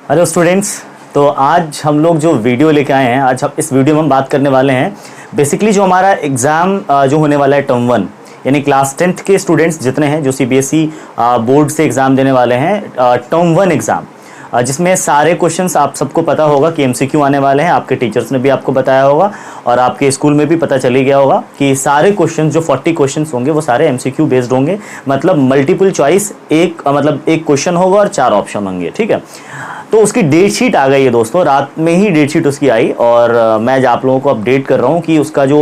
Hello students. तो आज हम लोग जो वीडियो लेके आए हैं, आज हम इस वीडियो में हम बात करने वाले हैं बेसिकली जो हमारा एग्ज़ाम जो होने वाला है टर्म 1, यानी क्लास 10th के स्टूडेंट्स जितने हैं जो सीबीएसई बोर्ड से एग्ज़ाम देने वाले हैं, टर्म 1 एग्ज़ाम, जिसमें सारे क्वेश्चंस आप सबको पता होगा कि एमसीक्यू आने वाले हैं। आपके टीचर्स ने भी आपको बताया होगा और आपके स्कूल में भी पता चली गया होगा कि सारे क्वेश्चंस जो 40 क्वेश्चंस होंगे वो सारे एमसीक्यू बेस्ड होंगे। मतलब मल्टीपल चॉइस, एक क्वेश्चन होगा और 4 ऑप्शन होंगे। ठीक है, तो उसकी डेट शीट आ गई है दोस्तों, रात में ही डेट शीट उसकी आई और मैं आज आप लोगों को अपडेट कर रहा हूँ कि उसका जो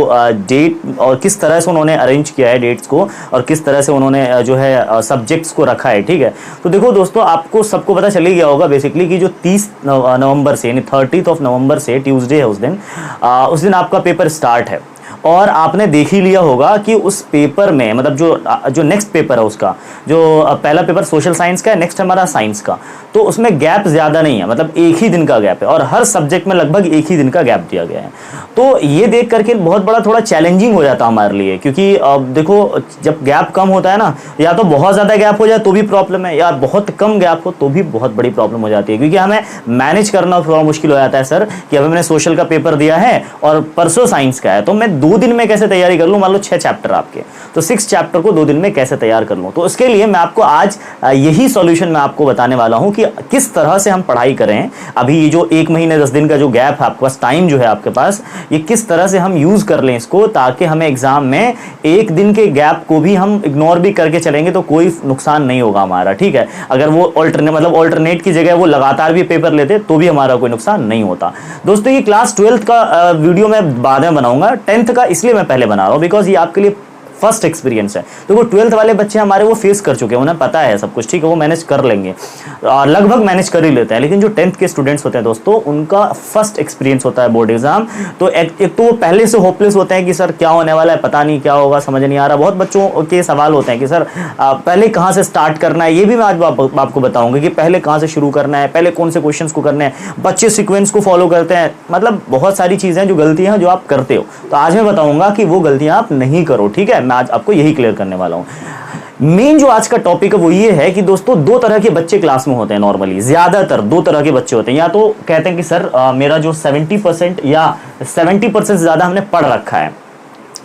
डेट और किस तरह से उन्होंने अरेंज किया है डेट्स को और किस तरह से उन्होंने जो है सब्जेक्ट्स को रखा है। ठीक है, तो देखो दोस्तों, आपको सबको पता चल ही गया होगा बेसिकली कि जो 30 नवंबर से यानी 30th ऑफ नवंबर से ट्यूसडे है, उस दिन आपका पेपर स्टार्ट है। और आपने देख ही लिया होगा कि उस पेपर में मतलब जो नेक्स्ट पेपर है उसका, जो पहला पेपर सोशल साइंस का है, नेक्स्ट हमारा साइंस का, तो उसमें गैप ज़्यादा नहीं है, मतलब एक ही दिन का गैप है और हर सब्जेक्ट में लगभग एक ही दिन का गैप दिया गया है। तो ये देख करके बहुत बड़ा थोड़ा चैलेंजिंग हो जाता है हमारे लिए, क्योंकि देखो जब गैप कम होता है ना, या तो बहुत ज़्यादा गैप हो जाए तो भी प्रॉब्लम है, या बहुत कम गैप हो तो भी बहुत बड़ी प्रॉब्लम हो जाती है, क्योंकि हमें मैनेज करना थोड़ा मुश्किल हो जाता है सर कि अभी मैंने सोशल का पेपर दिया है और परसों साइंस का है, तो मैं 2 दिन में कैसे तैयारी कर लूं। मान लो 6 चैप्टर आपके, तो 6 चैप्टर को 2 दिन में कैसे तैयार कर लूं। तो उसके लिए मैं आपको आज यही सॉल्यूशन मैं आपको बताने वाला हूं कि किस तरह से हम पढ़ाई करें। अभी ये जो 1 महीने 10 दिन का जो गैप है आपके पास, टाइम जो है आपके पास, ये किस तरह से हम यूज कर लें इसको, ताकि हमें एग्जाम में 1 दिन के गैप को भी हम इग्नोर भी करके चलेंगे तो कोई नुकसान नहीं होगा हमारा। ठीक है, अगर वो ऑल्टरनेट की जगह वो लगातार भी पेपर लेते तो भी हमारा कोई नुकसान नहीं होता। दोस्तों ये क्लास 12th का वीडियो मैं बाद में बनाऊंगा, 10th का इसलिए मैं पहले बना रहा हूं बिकॉज ये आपके लिए फर्स्ट एक्सपीरियंस है। तो वो 12th वाले बच्चे हमारे वो फेस कर चुके हैं, उन्हें पता है सब कुछ। ठीक है, वो मैनेज कर लेंगे, लगभग मैनेज कर ही लेते हैं। लेकिन जो 10th के स्टूडेंट्स होते हैं दोस्तों, उनका फर्स्ट एक्सपीरियंस होता है बोर्ड एग्जाम। तो एक तो वो पहले से होपलेस होते हैं कि सर क्या होने वाला है, पता नहीं क्या होगा, समझ नहीं आ रहा। बहुत बच्चों के सवाल होते हैं कि सर पहले कहाँ से स्टार्ट करना है। ये भी मैं आज आपको बताऊंगा कि पहले कहाँ से शुरू करना है, पहले कौन से क्वेश्चंस को करने हैं। बच्चे सीक्वेंस को फॉलो करते हैं, मतलब बहुत सारी चीजें जो गलतियां हैं जो आप करते हो, तो आज मैं बताऊंगा कि वो गलतियां आप नहीं करो। ठीक है, मैं आज आपको यही क्लियर करने वाला हूं। मेन जो आज का टॉपिक है वो ये है कि दोस्तों 2 तरह के बच्चे क्लास में होते हैं। नॉर्मली ज्यादातर 2 तरह के बच्चे होते हैं। या तो कहते हैं कि सर मेरा जो 70% या 70% से ज्यादा हमने पढ़ रखा है,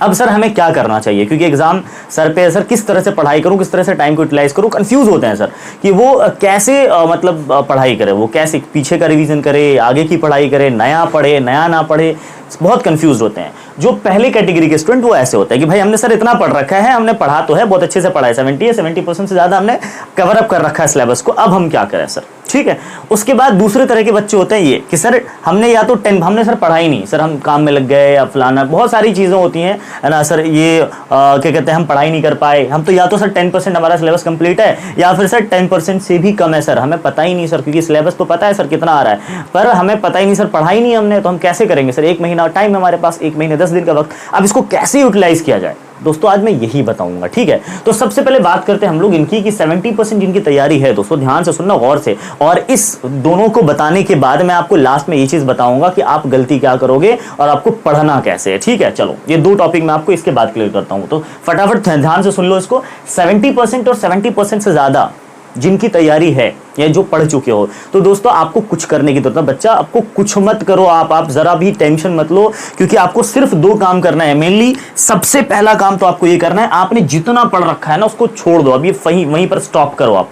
अब सर हमें क्या करना चाहिए, क्योंकि एग्जाम सर पे, सर किस तरह से पढ़ाई करूं, किस तरह से टाइम को यूटिलाइज करूं। कंफ्यूज होते हैं सर कि वो कैसे पढ़ाई करे, वो कैसे पीछे का रिवीजन करे, आगे की पढ़ाई करे, नया पढ़े नया ना पढ़े, बहुत कंफ्यूज होते हैं। जो पहले कैटेगरी के स्टूडेंट वो ऐसे होते हैं कि भाई हमने सर इतना पढ़ रखा है, हमने पढ़ा तो है, बहुत अच्छे से पढ़ा है, 70% से ज्यादा हमने कवर अप कर रखा है सिलेबस को, अब हम क्या करें सर। ठीक है, उसके बाद दूसरे तरह के बच्चे होते हैं ये कि सर हमने या तो हमने सर पढ़ा ही नहीं, सर हम काम में लग गए या फलाना, बहुत सारी चीजें होती हैं, है ना सर। ये क्या कहते हैं, हम पढ़ाई नहीं कर पाए, हम तो या तो सर 10% हमारा सिलेबस कंप्लीट है, या फिर सर 10% से भी कम है सर, हमें पता ही नहीं सर, क्योंकि सिलेबस तो पता है सर कितना आ रहा है, पर हमें पता ही नहीं सर, पढ़ाई नहीं हमने, तो हम कैसे करेंगे सर। 1 महीना टाइम है हमारे पास, 1 महीने 10 दिन का वक्त, अब इसको कैसे यूटिलाइज किया जाए दोस्तों, आज मैं यही बताऊंगा। ठीक है, तो सबसे पहले बात करते हैं हम लोग इनकी कि 70% जिनकी तैयारी है दोस्तों, ध्यान से सुनना गौर से, और इस दोनों को बताने के बाद मैं आपको लास्ट में ये चीज बताऊंगा कि आप गलती क्या करोगे और आपको पढ़ना कैसे है। ठीक है, चलो ये 2 टॉपिक मैं आपको इसके बाद क्लियर करता हूं, तो फटाफट ध्यान से सुन लो इसको। 70% और 70% से ज्यादा जिनकी तैयारी है या जो पढ़ चुके हो, तो दोस्तों आपको कुछ करने की जरूरत है। बच्चा आपको कुछ मत करो, आप जरा भी टेंशन मत लो, क्योंकि आपको सिर्फ 2 काम करना है मेनली। सबसे पहला काम तो आपको ये करना है, आपने जितना पढ़ रखा है ना उसको छोड़ दो, अभी वहीं पर स्टॉप करो। आप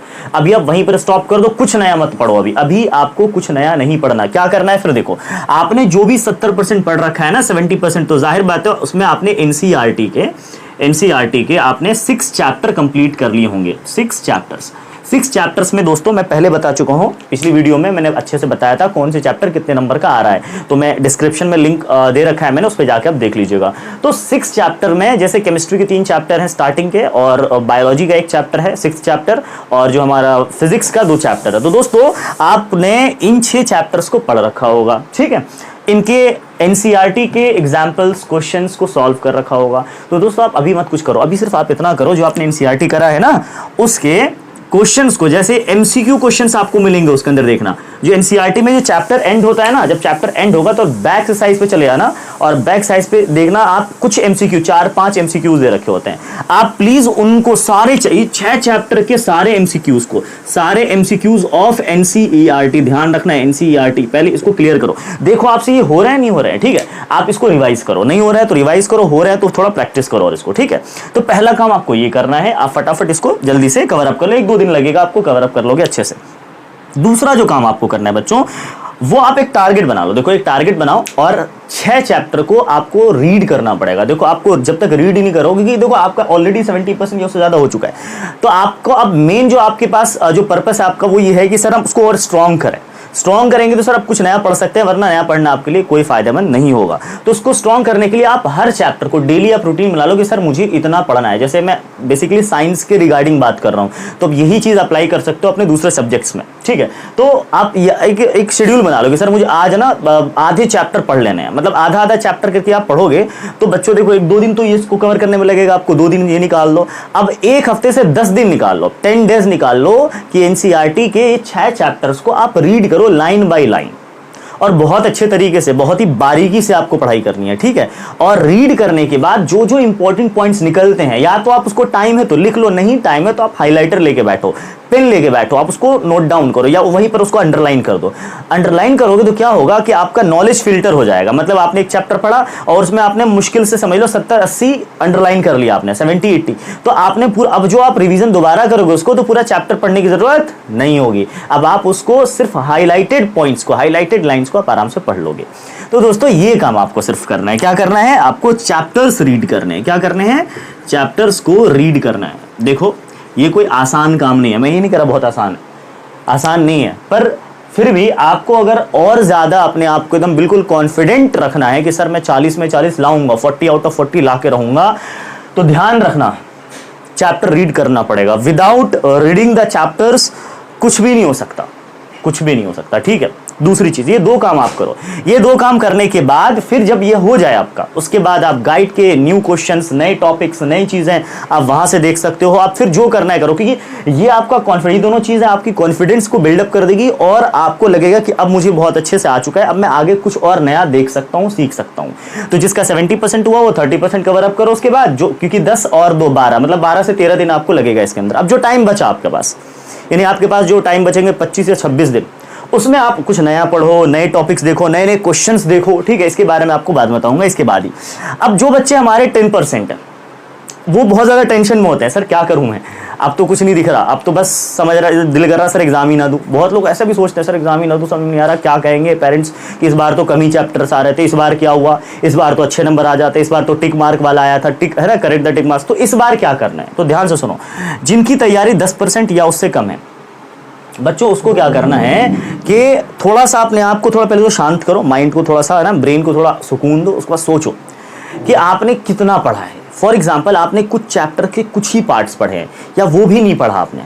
वहीं पर स्टॉप कर दो, कुछ नया मत पढ़ो। अभी आपको कुछ नया नहीं पढ़ना। क्या करना है फिर, देखो आपने जो भी 70% पढ़ रखा है ना, 70%, तो जाहिर बात है उसमें आपने एनसीईआरटी के आपने 6 चैप्टर कंप्लीट कर लिए होंगे। 6 चैप्टर्स में दोस्तों मैं पहले बता चुका हूं, पिछली वीडियो में मैंने अच्छे से बताया था कौन से चैप्टर कितने नंबर का आ रहा है, तो मैं डिस्क्रिप्शन में लिंक दे रखा है मैंने, उस पर जाकर आप देख लीजिएगा। तो 6 चैप्टर में जैसे केमिस्ट्री के 3 चैप्टर हैं स्टार्टिंग के, और बायोलॉजी का 1 चैप्टर है 6th चैप्टर, और जो हमारा फिजिक्स का 2 चैप्टर है। तो दोस्तों आपने इन 6 चैप्टर्स को पढ़ रखा होगा। ठीक है, इनके एनसीईआरटी के एग्जाम्पल्स क्वेश्चंस को सॉल्व कर रखा होगा। तो दोस्तों आप अभी मत कुछ करो, अभी सिर्फ आप इतना करो, जो आपने एनसीईआरटी करा है ना उसके क्वेश्चंस को, जैसे एमसीक्यू क्वेश्चंस आपको मिलेंगे उसके अंदर देखना, जो एनसीईआरटी में जो चैप्टर एंड होता है ना, जब चैप्टर एंड होगा तो बैक एक्सरसाइज पे चले जाना और बैक साइज पे देखना आप कुछ एमसीक्यू 4-5 एमसीक्यूज दे रखे होते हैं, आप प्लीज उनको सारे 6 चैप्टर के सारे एमसीक्यूज को, सारे एमसीक्यूज ऑफ एनसीईआरटी, ध्यान रखना है एनसीईआरटी, पहले इसको क्लियर करो, देखो आपसे ये हो रहा है नहीं हो रहा है, ठीक है, आप इसको रिवाइज करो, नहीं हो रहा है तो रिवाइज करो, हो रहा है तो थोड़ा प्रैक्टिस करो और इसको, ठीक है। तो पहला काम आपको ये करना है, आप फटाफट इसको जल्दी से कवर अप कर लो, 1-2 दिन लगेगा आपको, कवर अप कर लोगे अच्छे से। दूसरा जो काम आपको करना है बच्चों, वो आप एक टारगेट बना लो, देखो एक टारगेट बनाओ और 6 चैप्टर को आपको रीड करना पड़ेगा। देखो आपको जब तक रीड ही नहीं करोगे, कि देखो आपका ऑलरेडी 70% या उससे ज्यादा हो चुका है, तो आपको अब मेन जो आपके पास जो पर्पस है आपका वो ये है कि सर हम उसको और स्ट्रॉन्ग करें। स्ट्रॉन्ग करेंगे तो सर आप कुछ नया पढ़ सकते हैं, वरना नया पढ़ना आपके लिए कोई फायदेमंद नहीं होगा। तो उसको स्ट्रॉन्ग करने के लिए आप हर चैप्टर को डेली आप रूटीन बना लो कि सर मुझे इतना पढ़ना है। जैसे मैं बेसिकली साइंस के रिगार्डिंग बात कर रहा हूं, तो अब यही चीज अप्लाई कर सकते हो अपने दूसरे सब्जेक्ट्स में, ठीक है। तो आप एक शेड्यूल बना लो कि सर मुझे आज ना आधे चैप्टर पढ़ लेने हैं, मतलब आधा आधा चैप्टर करके आप पढ़ोगे तो बच्चों देखो 1-2 दिन तो ये इसको कवर करने में लगेगा आपको, 2 दिन ये निकाल लो, अब एक हफ्ते से 10 दिन निकाल लो, 10 डेज निकाल लो कि एनसीईआरटी के 6 चैप्टर्स को आप रीड करो लाइन बाय लाइन, और बहुत अच्छे तरीके से, बहुत ही बारीकी से आपको पढ़ाई करनी है, ठीक है। और रीड करने के बाद जो जो इंपॉर्टेंट पॉइंट्स निकलते हैं, या तो आप उसको टाइम है तो लिख लो, नहीं टाइम है तो आप हाइलाइटर लेके बैठो, पेन लेके बैठो, आप उसको नोट डाउन करो या वहीं पर उसको अंडरलाइन कर दो। अंडरलाइन करोगे तो क्या होगा कि आपका नॉलेज फिल्टर हो जाएगा, मतलब आपने एक चैप्टर पढ़ा और उसमें आपने मुश्किल से समझ लो 70-80 अंडरलाइन कर लिया आपने, 70-80, तो आपने पूरा, अब जो आप रिवीजन दोबारा करोगे उसको तो पूरा चैप्टर पढ़ने की जरूरत नहीं होगी, अब आप उसको सिर्फ हाईलाइटेड पॉइंट्स को, हाईलाइटेड लाइंस को आप आराम से पढ़ लोगे। तो दोस्तों ये काम आपको सिर्फ करना है, क्या करना है, आपको चैप्टर्स रीड करने हैं, क्या करने हैं, चैप्टर्स को रीड करना है। देखो ये कोई आसान काम नहीं है, मैं ये नहीं कह रहा बहुत आसान है, आसान नहीं है, पर फिर भी आपको अगर और ज्यादा अपने आप को एकदम बिल्कुल कॉन्फिडेंट रखना है कि सर मैं 40 में 40 लाऊंगा, 40 आउट ऑफ 40 ला के रहूंगा, तो ध्यान रखना चैप्टर रीड करना पड़ेगा। विदाउट रीडिंग द चैप्टर्स कुछ भी नहीं हो सकता, कुछ भी नहीं हो सकता, ठीक है। दूसरी चीज, ये 2 काम आप करो, ये 2 काम करने के बाद फिर जब ये हो जाए आपका, उसके बाद आप गाइड के न्यू क्वेश्चंस, नए टॉपिक्स, नई चीजें आप वहां से देख सकते हो। आप फिर जो करना है करो, क्योंकि ये आपका कॉन्फिडेंस, ये दोनों चीजें आपकी कॉन्फिडेंस को बिल्डअप कर देगी और आपको लगेगा कि अब मुझे बहुत अच्छे से आ चुका है, अब मैं आगे कुछ और नया देख सकता हूं, सीख सकता हूं। तो जिसका 70% हुआ वो 30% कवर अप करो उसके बाद, जो क्योंकि 10 और 2 12, मतलब 12 से 13 दिन आपको लगेगा इसके अंदर। अब जो टाइम बचा आपके पास, यानी आपके पास जो टाइम बचेंगे 25 या 26 दिन, उसमें आप कुछ नया पढ़ो, नए टॉपिक्स देखो, नए नए क्वेश्चंस देखो, ठीक है। इसके बारे में आपको बाद में बताऊंगा इसके बाद ही। अब जो बच्चे हमारे 10% है, वो बहुत ज्यादा टेंशन में होते हैं, सर क्या करूं मैं, अब तो कुछ नहीं दिख रहा, अब तो बस समझ रहा, दिल कर रहा सर एग्जाम ही ना दूं। बहुत लोग ऐसा भी सोचते हैं सर एग्जाम ही ना दूं, समझ नहीं आ रहा क्या कहेंगे पेरेंट्स कि इस बार तो कम ही चैप्टर्स आ रहे थे, इस बार क्या हुआ, इस बार तो अच्छे नंबर आ जाते, इस बार तो टिक मार्क वाला आया था, टिक है ना, करेक्ट द टिक मार्क्स, तो इस बार क्या करना है। तो ध्यान से सुनो, जिनकी तैयारी 10% या उससे कम है बच्चों, उसको क्या करना है कि थोड़ा सा अपने आप को थोड़ा पहले तो शांत करो, माइंड को थोड़ा सा ना, ब्रेन को थोड़ा सुकून दो, उसके बाद सोचो कि आपने कितना पढ़ा है। फॉर एग्जाम्पल आपने कुछ चैप्टर के कुछ ही पार्ट्स पढ़े हैं या वो भी नहीं पढ़ा आपने,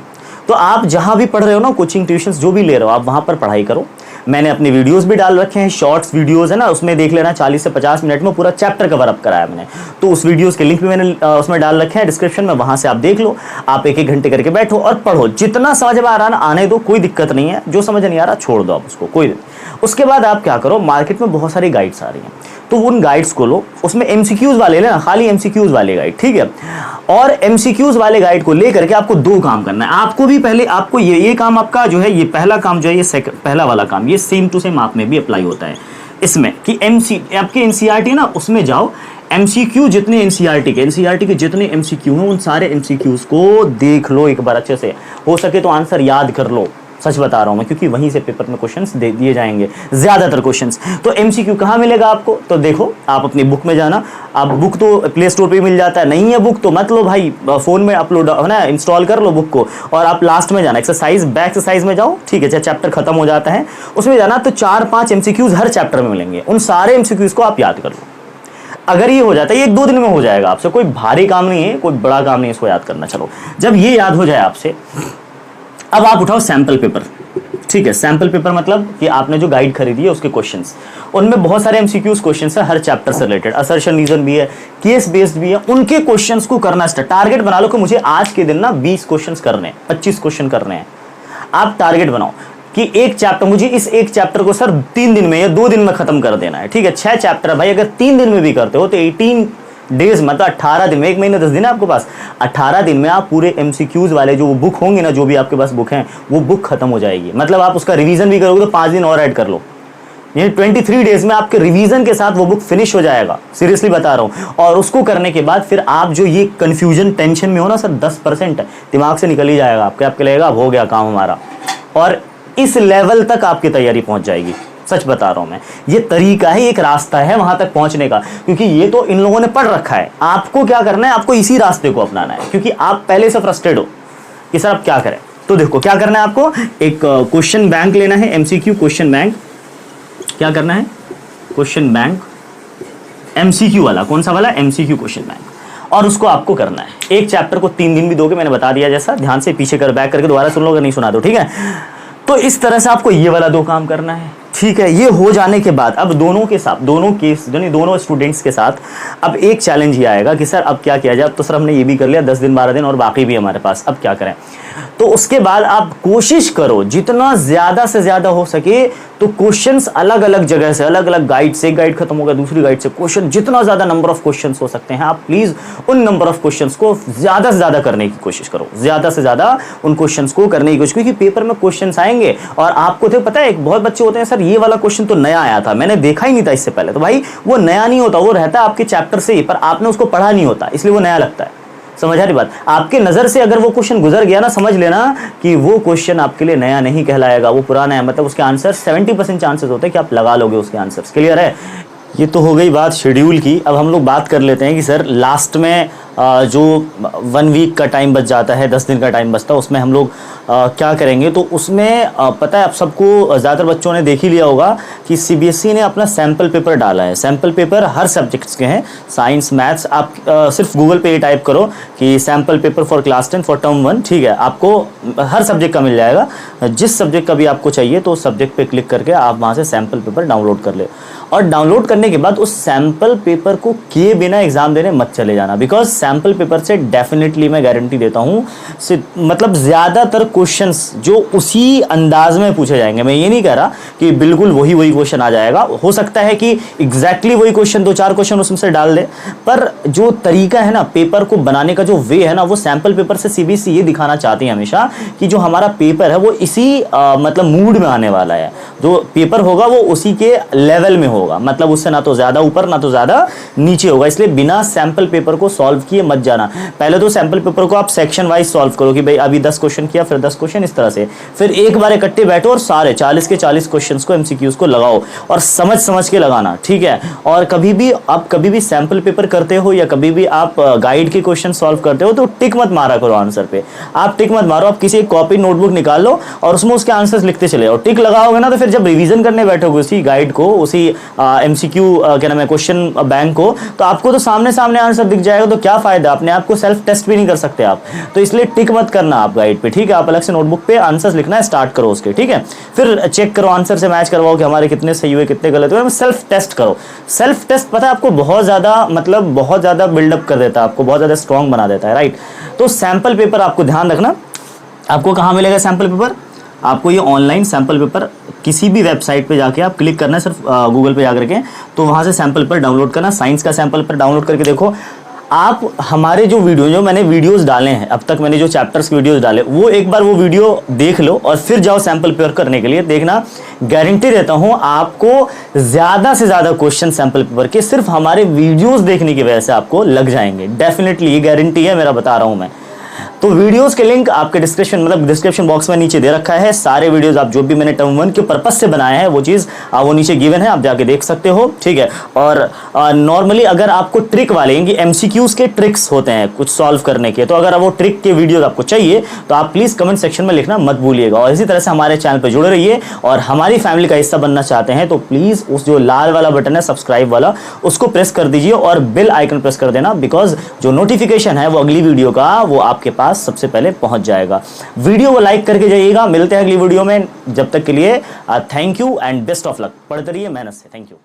तो आप जहां भी पढ़ रहे हो ना, कोचिंग ट्यूशंस जो भी ले रहे हो, आप वहां पर पढ़ाई करो। मैंने अपने वीडियोस भी डाल रखे हैं, शॉर्ट्स वीडियोस है ना, उसमें देख लेना, 40 से 50 मिनट में पूरा चैप्टर कवर अप कराया मैंने, तो उस वीडियोस के लिंक भी मैंने उसमें डाल रखे हैं डिस्क्रिप्शन में, वहां से आप देख लो। आप 1-1 घंटे करके बैठो और पढ़ो, जितना समझ में आ रहा ना आने दो, कोई दिक्कत नहीं है, जो समझ नहीं आ रहा छोड़ दो आप उसको, कोई। उसके बाद आप क्या करो, मार्केट में बहुत सारी गाइड्स आ रही हैं, तो उन गाइड्स को लो, उसमें एमसीक्यूज वाले लेना, खाली एमसीक्यूज वाले गाइड, ठीक है। और एमसीक्यूज वाले गाइड को लेकर के आपको 2 काम करना है। आपको भी पहले आपको ये काम आपका जो है, ये पहला काम जो है, ये पहला वाला काम, ये सेम टू सेम आप में भी अप्लाई होता है इसमें, कि आपके एनसीईआरटी ना, उसमें जाओ, एमसीक्यू जितने एनसीईआरटी के जितने एमसीक्यू हैं, उन सारे एमसीक्यूज को देख लो एक बार अच्छे से, हो सके तो आंसर याद कर लो, सच बता रहा हूं मैं, क्योंकि वहीं से पेपर में क्वेश्चंस दे दिए जाएंगे ज्यादातर क्वेश्चंस। तो एमसीक्यू कहां मिलेगा आपको, तो देखो आप अपनी बुक में जाना, आप बुक तो प्ले स्टोर पे मिल जाता है, नहीं है बुक तो मत लो भाई, फोन में अपलोड है ना, इंस्टॉल कर लो बुक को, और आप लास्ट में जाना, एक्सरसाइज बैक एक्सरसाइज में जाओ, ठीक है, जब चैप्टर खत्म हो जाता है उसमें जाना, तो 4-5 एमसीक्यूज हर चैप्टर में मिलेंगे, उन सारे एमसीक्यूज को आप याद कर लो। अगर ये हो जाता है, ये 1-2 दिन में हो जाएगा आपसे, कोई भारी काम नहीं है, कोई बड़ा काम नहीं है इसको याद करना। चलो जब ये याद हो जाए आपसे, अब आप उठाओ सैंपल पेपर, ठीक है। सैंपल पेपर मतलब कि आपने जो गाइड खरीदी है उसके क्वेश्चंस, उनमें बहुत सारे एमसीक्यूज क्वेश्चंस है हर चैप्टर से रिलेटेड, असर्शन रीजन भी है, केस बेस्ड भी है, उनके क्वेश्चंस को करना स्टार्ट। टारगेट बना लो कि मुझे आज के दिन ना 20 क्वेश्चंस करने हैं, 25 क्वेश्चन करने हैं। आप टारगेट बनाओ कि एक चैप्टर, मुझे इस एक चैप्टर को सर 3 दिन में या 2 दिन में खत्म कर देना है, ठीक है। 6 चैप्टर भाई, अगर 3 दिन में भी करते हो तो 18 डेज मतलब 18 दिन में, 1 महीने 10 दिन है आपके पास, 18 दिन में आप पूरे एमसीक्यूज वाले जो बुक होंगे ना, जो भी आपके पास बुक हैं, वो बुक खत्म हो जाएगी। मतलब आप उसका रिवीजन भी करोगे तो 5 दिन और ऐड कर लो, ये 23 डेज में आपके रिवीजन के साथ वो बुक फिनिश हो जाएगा, सीरियसली बता रहा हूँ। और उसको करने के बाद फिर आप जो ये कंफ्यूजन टेंशन में हो ना सर, 10% दिमाग से निकल ही जाएगा आपके लगेगा अब हो गया काम हमारा, और इस लेवल तक आपकी तैयारी पहुंच जाएगी। सच बता रहा हूं मैं, ये तरीका है, एक रास्ता है वहां तक पहुंचने का, क्योंकि ये तो इन लोगों ने पढ़ रखा है। आपको क्या करना है, आपको इसी रास्ते को अपनाना है, क्योंकि आप पहले से फ्रस्ट्रेट हो कि सर अब क्या करें। तो देखो क्या करना है, आपको एक क्वेश्चन बैंक लेना है, एमसीक्यू क्वेश्चन बैंक। क्या करना है, क्वेश्चन बैंक एमसीक्यू वाला, कौन सा वाला, एमसीक्यू क्वेश्चन बैंक, और उसको आपको करना है। एक चैप्टर को 3 दिन भी दोगे, मैंने बता दिया जैसा, ध्यान से पीछे कर बैक करके दोबारा सुन लो, अगर नहीं सुना दो, ठीक है। तो इस तरह से आपको ये वाला 2 काम करना है, ठीक है। ये हो जाने के बाद अब दोनों के साथ, दोनों स्टूडेंट्स के साथ अब एक चैलेंज ये आएगा कि सर अब क्या किया जाए। अब तो सर हमने ये भी कर लिया 10 दिन 12 दिन और बाकी भी हमारे पास, अब क्या करें। तो उसके बाद आप कोशिश करो जितना ज्यादा से ज्यादा हो सके तो क्वेश्चंस अलग अलग जगह से, अलग अलग गाइड से, एक गाइड खत्म हो गया दूसरी गाइड से क्वेश्चन, जितना ज्यादा नंबर ऑफ क्वेश्चंस हो सकते हैं आप प्लीज उन नंबर ऑफ क्वेश्चंस को ज्यादा से ज्यादा करने की कोशिश करो, ज्यादा से ज्यादा उन क्वेश्चंस को करने की कोशिश, क्योंकि पेपर में क्वेश्चंस आएंगे और आपको तो पता है, एक बहुत बच्चे होते हैं सर ये वाला क्वेश्चन तो नया आया था, मैंने देखा ही नहीं था इससे पहले। तो भाई वो नया नहीं होता, वो रहता है आपके चैप्टर से ही, पर आपने उसको पढ़ा नहीं होता, इसलिए वो नया लगता है। समझ आ रही बात, आपके नजर से अगर वो क्वेश्चन गुजर गया ना, समझ लेना कि वो क्वेश्चन आपके लिए नया नहीं कहलाएगा, वो पुराना है। मतलब उसके आंसर 70% चांसेस होते हैं कि आप लगा लोगे उसके आंसर्स। क्लियर है। ये तो हो गई बात शेड्यूल की। अब हम लोग बात कर लेते हैं कि सर लास्ट में जो 1 वीक का टाइम बच जाता है, 10 दिन का टाइम बचता है, उसमें हम लोग क्या करेंगे। तो उसमें पता है आप सबको, ज़्यादातर बच्चों ने देख ही लिया होगा कि सीबीएसई ने अपना सैम्पल पेपर डाला है। सैम्पल पेपर हर सब्जेक्ट्स के हैं, साइंस मैथ्स। आप सिर्फ गूगल पे ही टाइप करो कि sample paper for class 10 for term 1, ठीक है, आपको हर सब्जेक्ट का मिल जाएगा। जिस सब्जेक्ट का भी आपको चाहिए तो उस सब्जेक्ट पे क्लिक करके आप वहाँ से सैम्पल पेपर डाउनलोड कर ले, और डाउनलोड करने के बाद उस सैम्पल पेपर को किए बिना एग्जाम देने मत चले जाना, बिकॉज सैम्पल पेपर से डेफिनेटली मैं गारंटी देता हूँ, मतलब ज़्यादातर क्वेश्चंस जो उसी अंदाज में पूछे जाएंगे। मैं ये नहीं कह रहा कि बिल्कुल वही क्वेश्चन आ जाएगा, हो सकता है कि एग्जैक्टली वही क्वेश्चन 2-4 क्वेश्चन उसमें से डाल दे, पर जो तरीका है ना पेपर को बनाने का, जो वे है ना, वो सैम्पल पेपर से सीबीएसई ये दिखाना चाहती है हमेशा कि जो हमारा पेपर है वो इसी मतलब मूड में आने वाला है, जो पेपर होगा वो उसी के लेवल में होगा, मतलब उससे ना तो ज़्यादा ऊपर ना तो ज़्यादा नीचे होगा। इसलिए बिना सैम्पल पेपर को सॉल्व किए मत जाना। पहले तो सैम्पल पेपर को आप सेक्शन वाइज सॉल्व करो कि भाई अभी 10 क्वेश्चन किया, फिर 10 क्वेश्चन, इस तरह से, फिर एक बार इकट्ठे बैठो और सारे 40 के 40 क्वेश्चंस को, एमसीक्यूज को लगाओ, और समझ के लगाना, ठीक है। और कभी भी सैम्पल पेपर करते हो या कभी भी आप गाइड के क्वेश्चन सॉल्व करते हो तो टिक मत मारा करो आंसर पे, आप टिक मत मारो। आप किसी एक कॉपी नोटबुक निकाल लो और उसमें उसके आंसर्स लिखते चले जाओ। टिक लगाओगे ना तो फिर जब रिवीजन करने बैठोगे उसी गाइड को, उसी एमसीक्यू क्या नाम है क्वेश्चन बैंक को, तो आपको तो सामने आंसर दिख जाएगा, तो क्या फायदा, अपने आप को सेल्फ टेस्ट भी नहीं कर सकते आप। तो इसलिए टिक मत करना आप गाइड पे, ठीक है। आप अलग से नोटबुक पे आंसर्स लिखना स्टार्ट करो उसके, ठीक है। फिर चेक करो, आंसर से मैच करवाओ कि हमारे कितने सही हुए कितने गलत हुए। सेल्फ टेस्ट करो। सेल्फ टेस्ट पता है आपको बहुत ज्यादा बिल्डअप कर देता है, आपको बहुत ज्यादा स्ट्रॉन्ग बना देता है, राइट। तो सैंपल पेपर आपको ध्यान रखना, आपको कहाँ मिलेगा सैंपल पेपर, आपको ये ऑनलाइन सैंपल पेपर किसी भी वेबसाइट पे जाके आप क्लिक करना है, सिर्फ गूगल पे जाकर के, तो वहाँ से सैंपल पेपर डाउनलोड करना। साइंस का सैंपल पेपर डाउनलोड करके देखो आप, हमारे जो मैंने वीडियोस डाले हैं अब तक, मैंने जो चैप्टर्स के वीडियोस डाले, वो एक बार वो वीडियो देख लो और फिर जाओ सैंपल पेपर करने के लिए। देखना, गारंटी देता हूँ आपको ज़्यादा से ज़्यादा क्वेश्चन सैंपल पेपर के सिर्फ हमारे वीडियोस देखने की वजह से आपको लग जाएंगे। डेफिनेटली ये गारंटी है, मेरा बता रहा हूँ मैं। तो वीडियोस के लिंक आपके डिस्क्रिप्शन बॉक्स में नीचे दे रखा है। सारे वीडियोस आप जो भी मैंने टर्म 1 के पर्पस से बनाए हैं वो चीज़ वो नीचे गिवन है, आप जाके देख सकते हो, ठीक है। और नॉर्मली अगर आपको ट्रिक वाले एमसीक्यूज के ट्रिक्स होते हैं कुछ सॉल्व करने के, तो अगर वो ट्रिक के वीडियोस आपको चाहिए तो आप प्लीज़ कमेंट सेक्शन में लिखना मत भूलिएगा। और इसी तरह से हमारे चैनल पर जुड़े रहिए, और हमारी फैमिली का हिस्सा बनना चाहते हैं तो प्लीज़ उस जो लाल वाला बटन है सब्सक्राइब वाला, उसको प्रेस कर दीजिए और बेल आइकन प्रेस कर देना, बिकॉज जो नोटिफिकेशन है वो अगली वीडियो का वो आपके पास पास सबसे पहले पहुंच जाएगा। वीडियो को लाइक करके जाइएगा। मिलते हैं अगली वीडियो में, जब तक के लिए thank you and best of luck. पढ़ते रहिए मेहनत से। Thank you.